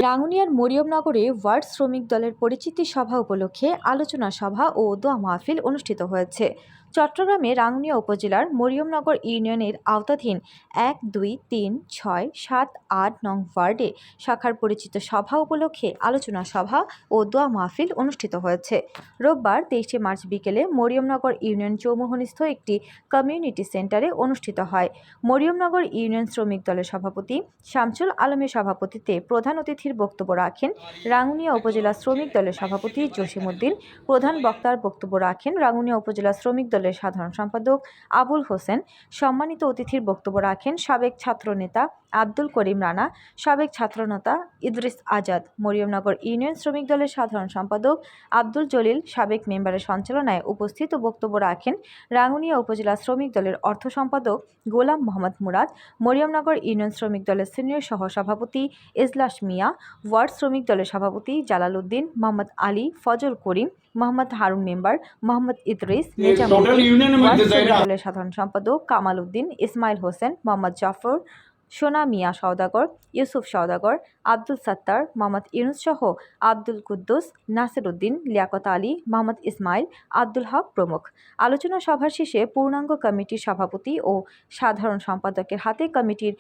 রাঙ্গুনিয়ার মরিয়মনগরে word শ্রমিক দলের পরিচিতি সভা উপলক্ষে আলোচনা সভা ও দোয়া মাহফিল অনুষ্ঠিত হয়েছে। চট্টগ্রামে রাঙ্গুনিয়া উপজেলার মরিয়মনগর ইউনিয়নের আওতাধীন ১, ২, ৩, ৬, ৭, ৮ নং ওয়ার্ডে শাখার পরিচিত সভা উপলক্ষে আলোচনা সভা ও দোয়া মাহফিল অনুষ্ঠিত হয়েছে। রোববার ২৩শে মার্চ বিকেলে মরিয়মনগর ইউনিয়ন চৌমুহনীস্থ একটি কমিউনিটি সেন্টারে অনুষ্ঠিত হয়। মরিয়মনগর ইউনিয়ন শ্রমিক দলের সভাপতি শামসুল আলমের সভাপতিত্বে প্রধান অতিথির বক্তব্য রাখেন রাঙ্গুনিয়া উপজেলা শ্রমিক দলের সভাপতি জসিমউদ্দিন। প্রধান বক্তার বক্তব্য রাখেন রাঙ্গুনিয়া উপজেলা শ্রমিক দলের সাধারণ সম্পাদক আবুল হোসেন। সম্মানিত অতিথির বক্তব্য রাখেন সাবেক ছাত্রনেতা আব্দুল করিম রানা, সাবেক ছাত্রনেতা ইদ্রিস আজাদ, মরিয়মনগর ইউনিয়ন শ্রমিক দলের সাধারণ সম্পাদক আব্দুল জলিল। সাবেক মেম্বারের সঞ্চালনায় উপস্থিত ও বক্তব্য রাখেন রাঙ্গুনিয়া উপজেলা শ্রমিক দলের অর্থ সম্পাদক গোলাম মোহাম্মদ মুরাদ, মরিয়মনগর ইউনিয়ন শ্রমিক দলের সিনিয়র সহসভাপতি এজলাস মিয়া, ওয়ার্ড শ্রমিক দলের সভাপতি জালাল উদ্দিন, মোহাম্মদ আলী, ফজল করিম, মোহাম্মদ হারুন মেম্বার, মোহাম্মদ ইদ্রিস, নিজামুদ্দিন, ওয়ার্ড শ্রমিক দলের সাধারণ সম্পাদক কামাল উদ্দিন, ইসমাইল হোসেন, মোহাম্মদ জাফর, সোনা মিয়া সওদাগর, ইউসুফ সওদাগর, আব্দুল সাত্তার, মোহাম্মদ ইউনুস সহ আব্দুল কুদ্দুস, নাসির উদ্দিন, লিয়াকত আলী, মোহাম্মদ ইসমাইল, আব্দুল হক প্রমুখ। আলোচনা সভার শেষে পূর্ণাঙ্গ কমিটির সভাপতি ও সাধারণ সম্পাদকের হাতে কমিটির